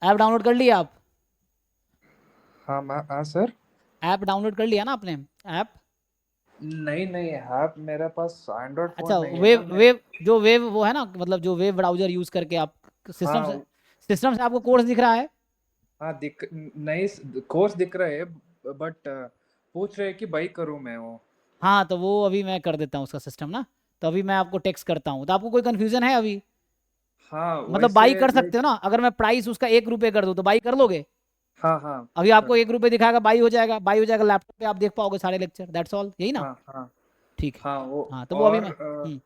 App download कर लिया आप? हाँ सर। ऐप डाउनलोड कर लिया ना आपने? ऐप? नहीं नहीं, ऐप मेरे पास एंड्रॉयड अच्छा, फोन नहीं है ना वेव मैं। वेव जो वेव वो है ना, मतलब जो वेव ब्राउजर यूज करके आप हाँ सिस्टम से आपको कोर्स दिख रहा है? हाँ, दिख नहीं, कोर्स दिख रहा है, बट पूछ रहे हैं कि बाई करूँ मैं वो। हाँ, तो वो अभी मैं कर देता हूँ उसका सिस्टम ना। तो अभी मैं आपको टेक्स्ट करता हूँ, तो आपको कोई कन्फ्यूजन है अभी? हाँ मतलब वैसे बाई कर सकते हो लाइक। ना, अगर मैं प्राइस उसका 1 रुपये कर दूँ तो बाई कर लोगे? हाँ हाँ, अभी आपको कर। 1 रुपये दिखाएगा, बाई हो जाएगा, बाई हो जाएगा, लैपटॉप पे आप देख पाओगे सारे लेक्चर, दैट्स ऑल, यही ना? हाँ हाँ ठीक है। हाँ, वो हाँ, तो वो अभी और मैं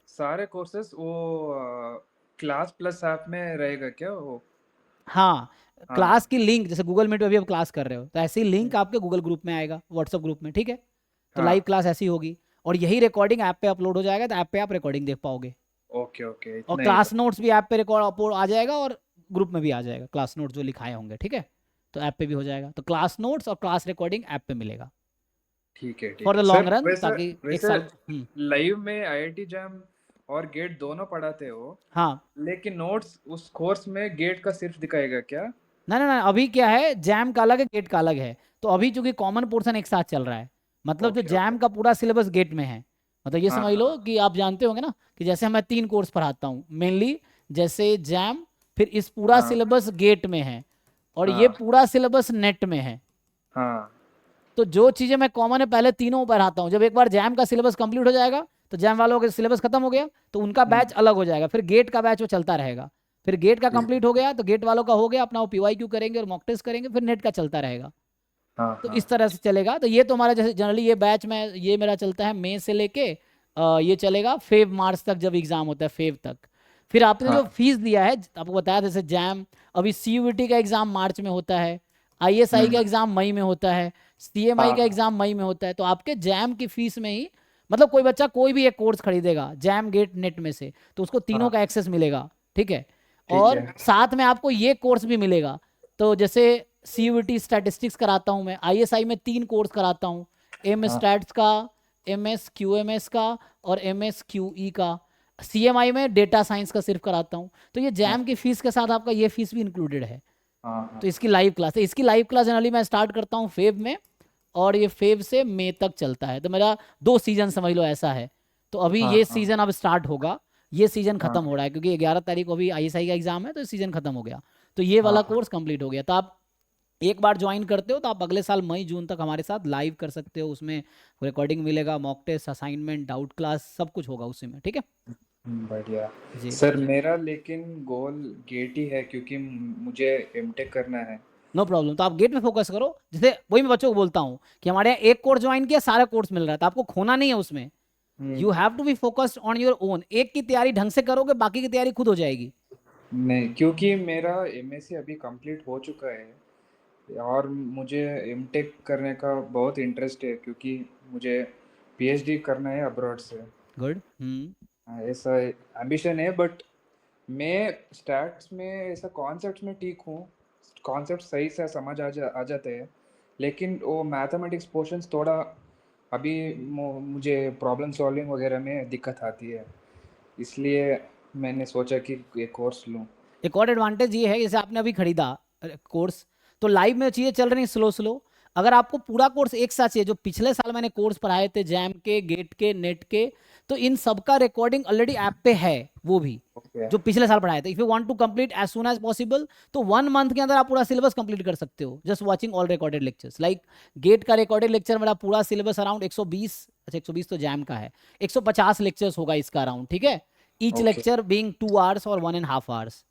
सारे कोर्सेस वो क्लास प्लस ऐप में रहेगा क्या वो? हाँ, क्लास हाँ। की लिंक जैसे गूगल मीट में भी आप क्लास कर रहे हो, तो ऐसे ही लिंक हम्म, आपके गूगल ग्रुप में आएगा, व्हाट्सअप ग्रुप में, ठीक है? तो लाइव हाँ। क्लास ऐसी होगी। और यही रिकॉर्डिंग ऐप पे अपलोड हो जाएगा, तो ऐप पे आप रिकॉर्डिंग देख पाओगे। ओके ओके, और इतना ही क्लास था। नोट्स भी ऐप पे रिकॉर्ड अपलोड आ जाएगा, और ग्रुप में भी आ जाएगा क्लास नोट्स जो लिखाए होंगे, ठीक है? तो ऐप पे भी हो जाएगा, तो क्लास नोट्स और क्लास रिकॉर्डिंग ऐप पे मिलेगा ठीक फॉर द है लॉन्ग सर। रन, वैसे ताकि एक वैसे साल लाइव में आईआईटी जैम और गेट दोनों पढ़ाते हो, हाँ। लेकिन नोट्स उस कोर्स में गेट का सिर्फ दिखाएगा क्या? ना ना ना, अभी क्या है, जैम का अलग है, गेट का अलग है। तो अभी चूंकि कॉमन पोर्शन एक साथ चल रहा है, मतलब जो ओके ओके। जैम का पूरा सिलेबस गेट में है। मतलब ये हाँ समझ लो हाँ कि आप जानते होंगे ना कि जैसे मैं 3 कोर्स पढ़ाता हूँ मेनली, जैसे जैम, फिर इस पूरा हाँ सिलेबस गेट में है, और ये हाँ पूरा सिलेबस नेट में है। हाँ तो जो चीज़ें मैं कॉमन है पहले तीनों पढ़ाता हूँ, जब एक बार जैम का सिलेबस कंप्लीट हो जाएगा, तो जैम वालों का सिलेबस खत्म हो गया, तो उनका बैच हम्म, अलग हो जाएगा, फिर गेट का बैच वो चलता रहेगा। फिर गेट का ठीक है। कंप्लीट हो गया तो गेट वालों का हो गया अपना, वो पीवाई क्यू करेंगे और मॉक टेस्ट करेंगे, फिर नेट का चलता रहेगा। हाँ तो हाँ इस तरह से चलेगा। तो ये तो हमारा जैसे जनरली ये बैच में ये मेरा चलता है मई से लेके ये चलेगा फेब मार्च तक, जब एग्जाम होता है फेब तक। फिर आपने जो हाँ। फीस दिया है, आपको बताया जैसे जैम, अभी सीयूईटी का एग्जाम मार्च में होता है, आईएसआई का एग्जाम मई में होता है, सीएमआई का हाँ एग्जाम मई में होता है। तो आपके जैम की फीस में ही, मतलब कोई बच्चा कोई भी एक कोर्स खरीदेगा जैम गेट नेट में से, तो उसको तीनों हाँ, का एक्सेस मिलेगा, ठीक है? ठीक और है। साथ में आपको ये कोर्स भी मिलेगा। तो जैसे सीयूईटी स्टैटिस्टिक्स कराता हूँ मैं, आईएसआई में 3 कोर्स कराता हूँ, एम हाँ स्टैट्स का, M S Q M S का, और एम एस क्यू ई का। सीएमआई में डेटा साइंस का सिर्फ कराता हूँ। तो ये जैम की हाँ फीस के साथ आपका ये फीस भी इंक्लूडेड है। हाँ हाँ तो इसकी लाइव क्लास है, इसकी लाइव क्लास जनरली मैं स्टार्ट करता हूँ फेब में, और ये फेब से मई तक चलता है। तो मेरा 2 सीजन समझ लो ऐसा है। तो अभी हाँ ये हाँ सीजन अब स्टार्ट होगा, ये सीजन खत्म हो हाँ रहा है क्योंकि 11 तारीख को अभी आईएसआई का एग्जाम है, तो सीजन खत्म हो गया। तो ये वाला हाँ कोर्स कंप्लीट हो गया। तो आप एक बार ज्वाइन करते हो तो आप अगले साल मई जून तक हमारे साथ लाइव कर सकते हो, उसमें रिकॉर्डिंग मिलेगा, mock test, assignment, doubt class, सब कुछ होगा उसी में, ठीक है? बढ़िया। जी सर मेरा लेकिन गोल गेट ही है, क्योंकि मुझे एमटेक करना है। No problem. तो आप गेट में फोकस करो, जैसे वही मैं बच्चों को बोलता हूँ कि हमारे यहाँ एक कोर्स ज्वाइन किया, सारा कोर्स मिल रहा है, तो आपको खोना नहीं है उसमें। Hmm, you have to be focused on your own, एक की तैयारी ढंग से करोगे बाकी की तैयारी खुद हो जाएगी। नहीं, क्योंकि मेरा एमएससी अभी कंप्लीट हो चुका है, और मुझे एमटेक करने का बहुत इंटरेस्ट है, क्योंकि मुझे पीएचडी करना है अब्रॉड से। गुड। हाँ, ऐसा एम्बिशन है, बट मैं स्टैट्स में ऐसा कॉन्सेप्ट्स में ठीक हूँ। कॉन्सेप्ट सही से समझ आ जाते हैं, लेकिन वो मैथमेटिक्स पोर्शंस थोड़ा अभी मुझे प्रॉब्लम सॉल्विंग वगैरह में दिक्कत आती है, इसलिए मैंने सोचा कि ये कोर्स लूँ। एक और एडवांटेज ये है, जैसे आपने अभी खरीदा कोर्स, तो लाइव में चीज़ें चल रही स्लो स्लो। अगर आपको पूरा कोर्स एक साथ चाहिए, जो पिछले साल मैंने कोर्स पढ़ाए थे जैम के, गेट के, नेट के, तो इन सबका रिकॉर्डिंग ऑलरेडी ऐप पे है, वो भी ओके। जो पिछले साल पढ़ाए थे। If you want to complete as soon as possible, तो 1 मंथ के अंदर आप पूरा सिलेबस कंप्लीट कर सकते हो just watching all recorded lectures. Like get का रिकॉर्डेड लेक्चर मेरा पूरा सिलेबस अराउंड 120, अच्छा 120 तो जैम का है, 150 लेक्चर्स होगा इसका अराउंड, ठीक है? Each okay lecture being 2 hours और 1.5 आवर्स।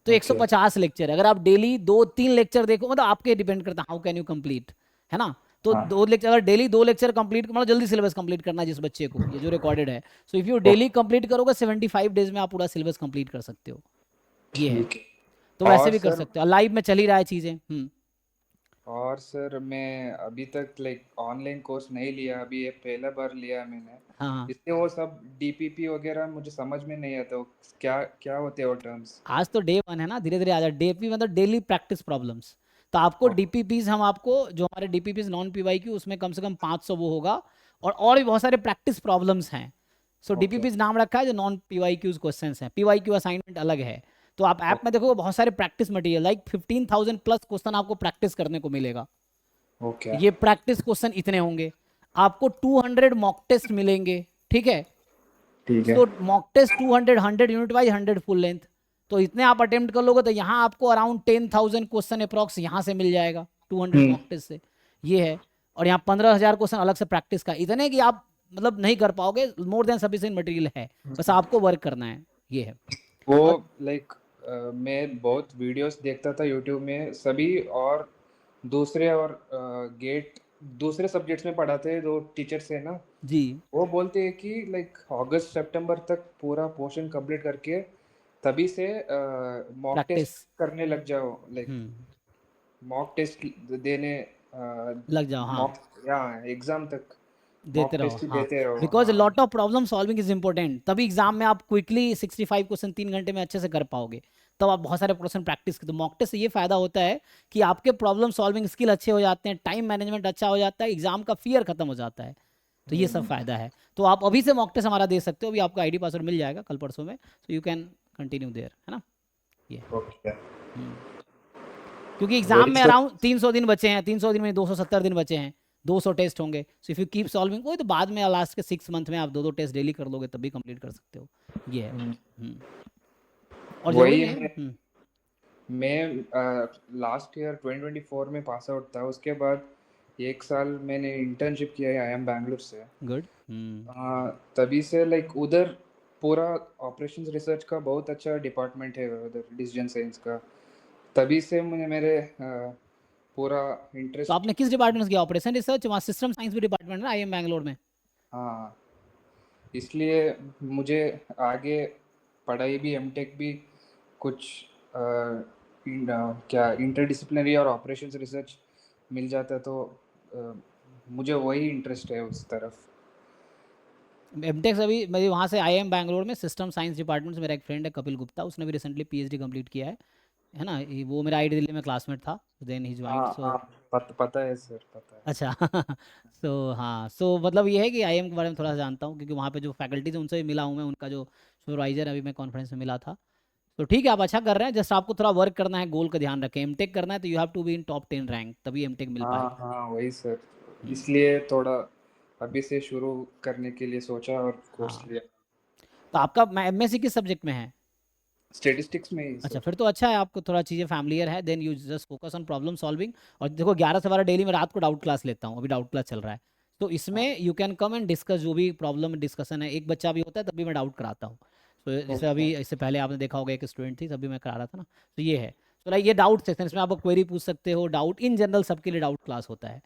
तो ओके। 150 लेक्चर, अगर आप डेली 2-3 लेक्चर देखो, मतलब आपके डिपेंड करता है हाउ कैन यू कंप्लीट, है ना? तो हाँ 2 लेक्चर, अगर डेली 2 लेक्चर कंप्लीट, मतलब जल्दी सिलेबस कंप्लीट करना है जिस बच्चे को, ये जो रिकॉर्डेड है, so if you daily okay, complete करोगे 75 डेज में आप पूरा सिलेबस कंप्लीट कर सकते हो। ये है। ठीक है। तो वैसे और भी कर सर, सकते हो, लाइव में चल ही रहा है चीज़ें। और सर मैं अभी तक लाइक ऑनलाइन कोर्स नहीं लिया, अभी ये पहला बार लिया मैंने। हाँ हाँ। इसलिए वो सब डीपीपी वगैरह मुझे समझ में नहीं आता, वो क्या क्या होते हैं वो टर्म्स। आज तो डे 1 है ना, धीरे धीरे आ जाए। डीपी मतलब डेली प्रैक्टिस प्रॉब्लम्स। तो आपको डीपीपीज, हम आपको जो हमारे डीपीपीज नॉन पीवाई की, उसमें कम से कम 500 वो होगा, और भी बहुत सारे प्रैक्टिस प्रॉब्लम्स हैं। So okay. डीपीपीज नाम रखा है, जो नॉन पीवाई क्यूज क्वेश्चन हैं, पीवाई क्यू असाइनमेंट अलग है। तो आप ऐप में देखोगे बहुत सारे practice material, like 15,000 plus question आपको प्रैक्टिस करने को मिलेगा। ओके ये प्रैक्टिस क्वेश्चन इतने होंगे, आपको 200 मॉक टेस्ट मिलेंगे, ठीक है। ठीक है। So mock test 200, 100 unit wise, 100 full length, तो इतने आप अटेम्प्ट कर लोगे तो यहाँ आपको अराउंड 10,000 क्वेश्चन अप्रॉक्स यहाँ से मिल जाएगा 200 हम्म। मॉक टेस्ट से, ये है। और यहाँ 15,000 क्वेश्चन अलग से प्रैक्टिस का, इतने कि आप मतलब नहीं कर पाओगे, मोर देन सफिशिएंट मटेरियल है, बस आपको वर्क करना है, ये है। वो और लाइक मैं बहुत वीडियोस देखता था यूट्यूब में सभी, और दूसरे और गेट दूसरे सब्जेक्ट्स में पढ़ाते हैं जो टीचर्स है ना, जी, वो बोलते हैं कि लाइक अगस्त सितंबर तक पूरा पोर्शन कंप्लीट करके तभी से मॉक टेस्ट प्रैक्टिस करने लग जाओ, लाइक मॉक टेस्ट देने, लग जाओ, हाँ, मॉक या एग्जाम तक देते मॉक रहो, टेस्ट ही हाँ, देते रहो। बिकॉज हाँ। Lot of problem solving is important, तभी एग्जाम में आप क्विकली 65 क्वेश्चन 3 घंटे में अच्छे से कर पाओगे, तब आप बहुत सारे क्वेश्चन प्रैक्टिस कर। तो मॉक टेस्ट से ये फायदा होता है कि आपके प्रॉब्लम सॉल्विंग स्किल अच्छे हो जाते हैं, टाइम मैनेजमेंट अच्छा हो जाता है, एग्जाम का फियर खत्म हो जाता है, तो ये सब फायदा है। तो आप अभी से मॉक टेस्ट हमारा दे सकते हो, अभी आपको आईडी पासवर्ड मिल जाएगा कल परसों में, so you can continue there, है ना, ये। ओके। हम्म। क्योंकि एग्जाम वही में सब। अराउंड 300 दिन बचे हैं, 300 दिन में 270 दिन बचे हैं, 200 टेस्ट होंगे, so if you keep solving वही, तो बाद में लास्ट के 6 मंथ में आप 2-2 टेस्ट डेली कर लोगे तभी कंप्लीट कर सकते हो, ये है। और जरूरी वही नहीं है। मैं लास्ट ईयर 2024 में पास आउट था, उसके बाद 1 साल मैंने इंटर्नशिप किया है IIM बैंगलोर से। गुड। तभी से लाइक उधर पूरा ऑपरेशंस रिसर्च का बहुत अच्छा डिपार्टमेंट है उधर, डिसीजन साइंस का। तभी से मुझे मेरे पूरा तो इंटरेस्ट। आपने किस डिपार्टमेंट किया? ऑपरेशन रिसर्च, वहाँ सिस्टम साइंस भी डिपार्टमेंट है IIM बैंगलोर में। हाँ, इसलिए मुझे आगे पढ़ाई भी, एमटेक भी कुछ क्या इंटरडिसिप्लिनरी और ऑपरेशंस रिसर्च मिल जाता तो मुझे वही इंटरेस्ट है उस तरफ। एमटेक्स अभी मेरी वहाँ से IIM बैंगलोर में सिस्टम साइंस डिपार्टमेंट से, मेरा एक फ्रेंड है कपिल गुप्ता, उसने भी रिसेंटली PhD कंप्लीट किया है ना, वो मेरा IIT दिल्ली में क्लासमेट था, देन ही ज्वाइंड, हाँ सो हाँ, पता है सर, पता है। अच्छा। सो हाँ, सो मतलब ये है कि IIM के बारे में थोड़ा सा जानता हूँ, क्योंकि वहाँ पे जो फैकल्टीज उनसे भी मिला हूँ मैं, उनका जो सुपरवाइजर अभी मैं कॉन्फ्रेंस में मिला था। तो ठीक है, आप अच्छा कर रहे हैं, जस्ट आपको थोड़ा वर्क करना है, गोल का ध्यान रखें, एमटेक करना है तो you have to be in top 10 rank, तभी एमटेक मिल हाँ पाएगा। हाँ, वही सर, हम्म, इसलिए थोड़ा अभी से शुरू करने के लिए सोचा और कोर्स हाँ, लिया। तो आपका MSc किस सब्जेक्ट में है? स्टेटिस्टिक्स में ही अच्छा, सर। फिर तो अच्छा है, आपको थोड़ा चीज़ें फैमिलियर है, then you just focus on problem solving. और देखो 11 से 12 डेली में रात को डाउट क्लास लेता हूँ, अभी डाउट क्लास चल रहा है, तो इसमें you can come and discuss जो भी प्रॉब्लम डिस्कशन है, एक बच्चा भी होता है तभी मैं डाउट कराता हूँ। तो जैसे ओके। अभी इससे पहले आपने देखा होगा एक स्टूडेंट थी, तभी मैं करा रहा था ना, तो ये है। तो लाइक ये डाउट सेक्शन, इसमें आप क्वेरी पूछ सकते हो, डाउट इन जनरल सबके लिए डाउट क्लास होता है।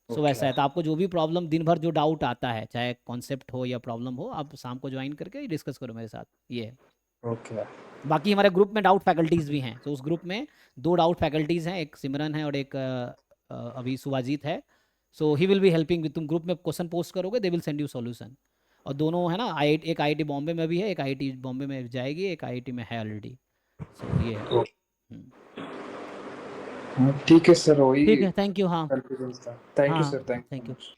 सो वैसा ओके। है, तो आपको जो भी प्रॉब्लम दिन भर जो डाउट आता है, चाहे कॉन्सेप्ट हो या प्रॉब्लम हो, आप शाम को ज्वाइन करके डिस्कस करो मेरे साथ, ये है। ओके। बाकी हमारे ग्रुप में डाउट फैकल्टीज़ भी हैं, तो उस ग्रुप में 2 डाउट फैकल्टीज़ हैं, एक सिमरन है और एक अभी सुवाजीत है। So he will be helping with, तुम ग्रुप में क्वेश्चन पोस्ट करोगे, they will send you solution. और दोनों है ना, एक IIT बॉम्बे में भी है, एक IIT बॉम्बे में जाएगी, एक IIT में है ऑलरेडी। सो ये है। हम्म, हाँ, ठीक है सर, वही ठीक है, थैंक यू, हाँ। कन्फ्यूजन था। थैंक हाँ यू हाँ, sir, thank you thank so you. Much.